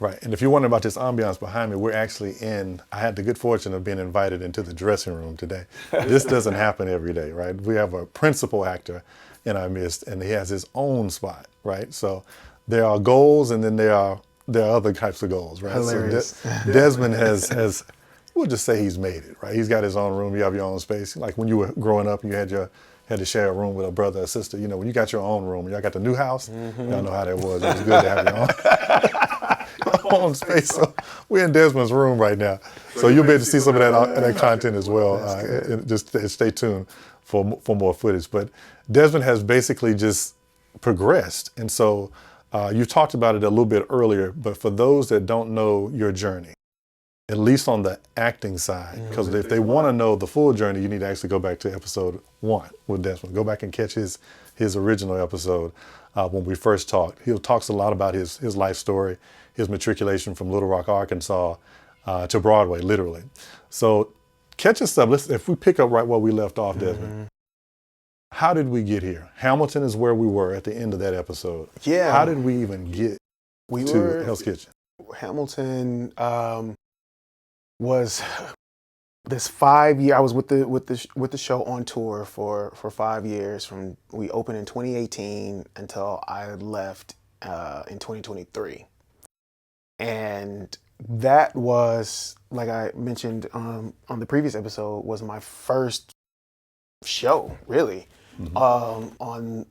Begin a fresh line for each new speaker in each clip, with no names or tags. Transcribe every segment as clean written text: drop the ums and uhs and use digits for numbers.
Right. And if you're wondering about this ambiance behind me, we're actually I had the good fortune of being invited into the dressing room today. This doesn't happen every day, right? We have a principal actor in our midst, and he has his own spot, right? So there are goals, and then there are other types of goals, right?
Hilarious.
So Desmond has, we'll just say he's made it, right? He's got his own room. You have your own space. Like when you were growing up, and you had to share a room with a brother or sister. You know, when you got your own room, y'all got the new house. Y'all know how that was. It was good to have your own space. So we're in Desmond's room right now. So you'll be able to see some of that content as well. Just stay tuned for more footage. But Desmond has basically just progressed. And so you talked about it a little bit earlier, but for those that don't know your journey, at least on the acting side, because if they want to know the full journey, you need to actually go back to episode 1 with Desmond. Go back and catch his original episode when we first talked. He talks a lot about his life story, his matriculation from Little Rock, Arkansas to Broadway, literally. So catch us up. If we pick up right where we left off, Desmond, how did we get here? Hamilton is where we were at the end of that episode.
Yeah.
How did we even get to Hell's Kitchen?
Hamilton was this 5 year. I was with the show on tour for 5 years. We opened in 2018 until I left in 2023, and that was, like I mentioned on the previous episode, was my first show really on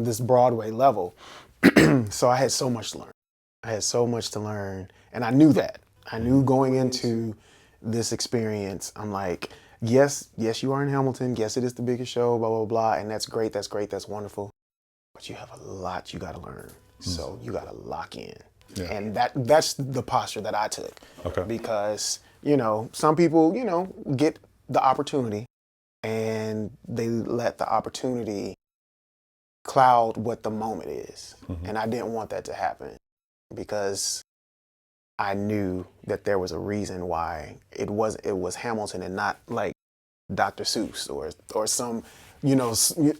this Broadway level. So I had so much to learn. And I knew that. I knew going into this experience, I'm like, yes, you are in Hamilton. Yes, it is the biggest show, blah, blah, blah. And that's great, that's wonderful. But you have a lot you got to learn. So you got to lock in. Yeah. And that's the posture that I took.
Okay.
Because, some people, get the opportunity and they let the opportunity cloud what the moment is. And I didn't want that to happen, because I knew that there was a reason why it was Hamilton and not like Dr. Seuss or some,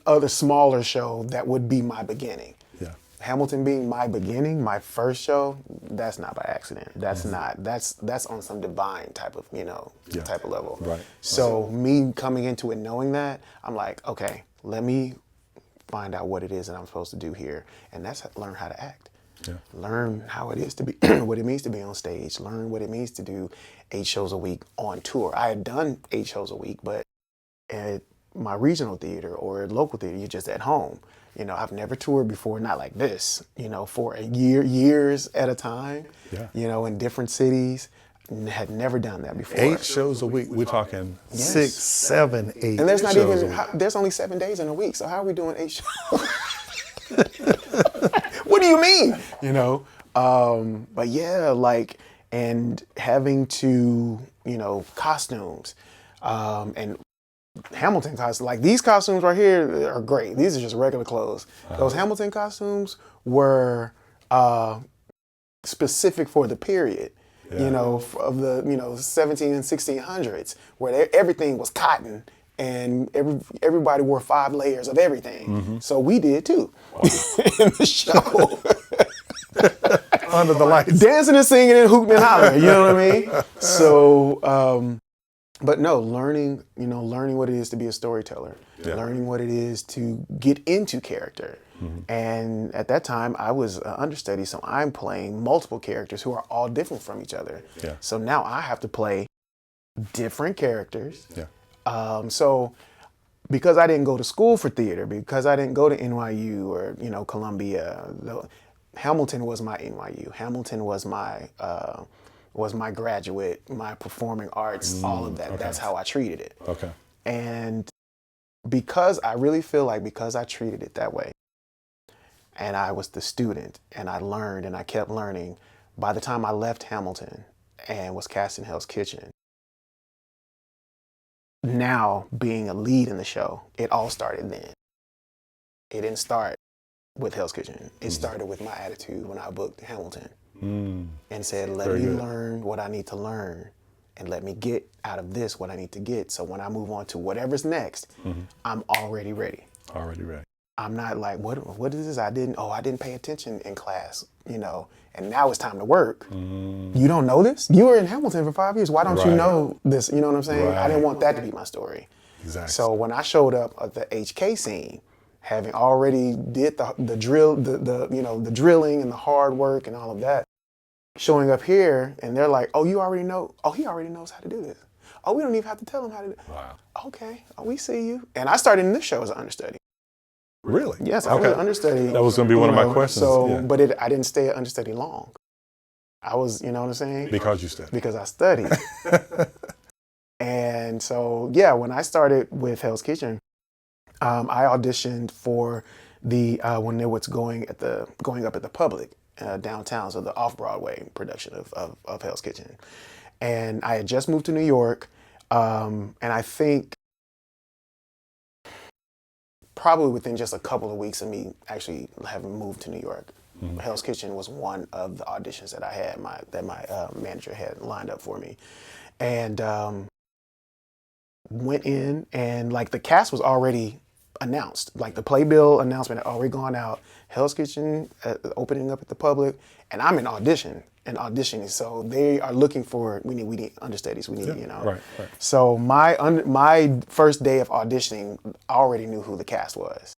other smaller show that would be my beginning.
Yeah.
Hamilton being my beginning, my first show, that's not by accident. That's not, that's on some divine type of, type of level.
Right.
So me coming into it knowing that, I'm like, okay, let me find out what it is that I'm supposed to do here. And that's learn how to act. Yeah. Learn how it is to be, what it means to be on stage. Learn what it means to do 8 shows a week on tour. I had done 8 shows a week, but at my regional theater or local theater, you're just at home. I've never toured before, not like this, for years at a time, in different cities. Had never done that before.
8 shows a week. We're talking 6, 7, 8.
And there's not even, there's only 7 days in a week. So how are we doing 8 shows? What do you mean? But yeah, and having to, costumes, and Hamilton costumes, these costumes right here are great. These are just regular clothes. Those Hamilton costumes were specific for the period. Of the 17 and 1600s, where everything was cotton and everybody wore 5 layers of everything. So we did too. Wow. In the show.
Under the lights.
Dancing and singing and hooting and hollering, you know what I mean? So, but no, learning what it is to be a storyteller, learning what it is to get into character. And at that time, I was an understudy, so I'm playing multiple characters who are all different from each other. Yeah. So now I have to play different characters. Yeah. So because I didn't go to school for theater, because I didn't go to NYU or Columbia, Hamilton was my NYU. Hamilton was my graduate, my performing arts, all of that. Okay. That's how I treated it.
Okay.
And because I really feel like because I treated it that way, and I was the student, and I learned, and I kept learning, by the time I left Hamilton and was cast in Hell's Kitchen, now being a lead in the show, it all started then. It didn't start with Hell's Kitchen. It started with my attitude when I booked Hamilton and said, let me learn what I need to learn and let me get out of this what I need to get. So when I move on to whatever's next, I'm already ready.
Already ready.
I'm not like, what is this? I didn't pay attention in class, you know, and now it's time to work. You don't know this? You were in Hamilton for 5 years. Why don't you
Right.
know this? You know what I'm saying? I didn't
Right.
want that to be my story.
Exactly.
So when I showed up at the HK scene, having already did the drill, the you know, the drilling and the hard work and all of that, showing up here and they're like, oh, you already know, oh, he already knows how to do this. Oh, we don't even have to tell him how to do it.
Wow.
Okay, we see you. And I started in this show as an understudy.
Really?
Yes, I was an understudy.
That was going to be one of my questions.
So,
yeah.
but I didn't stay an understudy long. I was, you know what I'm saying?
Because you studied.
Because I studied. And so, yeah, when I started with Hell's Kitchen, I auditioned for the when they was going up at the Public downtown, so the off-Broadway production of Hell's Kitchen. And I had just moved to New York, and I think probably within just a couple of weeks of me actually having moved to New York, Hell's Kitchen was one of the auditions that I had that my manager had lined up for me, and went in, and like the cast was already announced, like the playbill announcement had already gone out. Hell's Kitchen opening up at the Public, and I'm in auditioning. So they are looking for we need understudies. We need
Right.
So my first day of auditioning, I already knew who the cast was,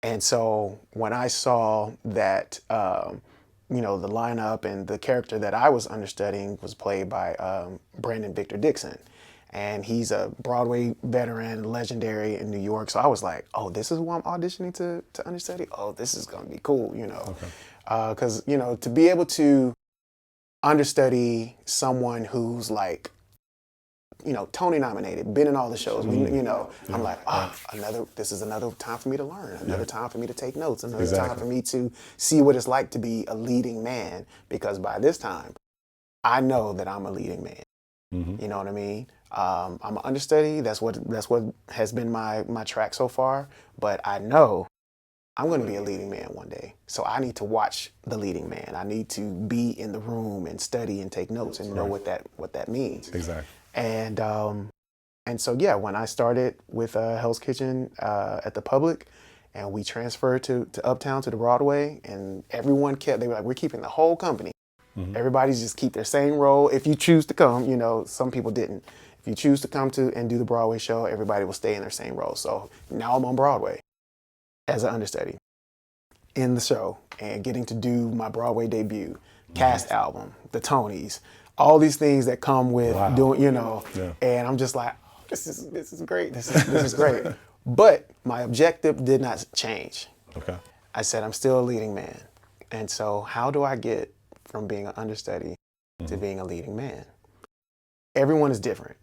and so when I saw that the lineup and the character that I was understudying was played by Brandon Victor Dixon. And he's a Broadway veteran, legendary in New York. So I was like, oh, this is who I'm auditioning to understudy? Oh, this is going to be cool, you know. Because, to be able to understudy someone who's like, Tony nominated, been in all the shows, I'm like, this is another time for me to learn, another time for me to take notes, another time for me to see what it's like to be a leading man. Because by this time, I know that I'm a leading man. You know what I mean? I'm an understudy. That's what has been my track so far. But I know I'm going to be a leading man one day. So I need to watch the leading man. I need to be in the room and study and take notes and know what that means.
Exactly.
And so yeah, when I started with Hell's Kitchen at the Public, and we transferred to Uptown to the Broadway, and everyone they were like, we're keeping the whole company. Everybody's just keep their same role. If you choose to come, some people didn't. If you choose to come to and do the Broadway show, everybody will stay in their same role. So now I'm on Broadway as an understudy in the show and getting to do my Broadway debut, cast album, the Tonys, all these things that come with doing, and I'm just like, this is great. This is great. But my objective did not change.
Okay.
I said, I'm still a leading man. And so how do I get from being an understudy to being a leading man? Everyone is different.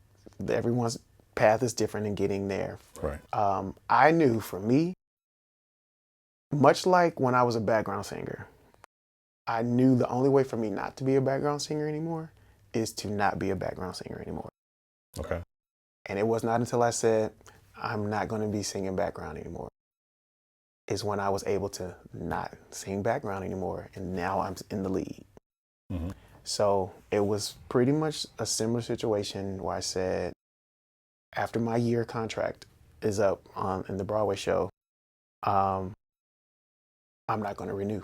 Everyone's path is different in getting there.
Right.
I knew for me, much like when I was a background singer, I knew the only way for me not to be a background singer anymore is to not be a background singer anymore.
Okay.
And it was not until I said, I'm not going to be singing background anymore, is when I was able to not sing background anymore. And now I'm in the lead. So it was pretty much a similar situation where I said, after my year contract is up in the Broadway show, I'm not going to renew.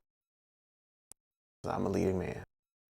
I'm a leading man.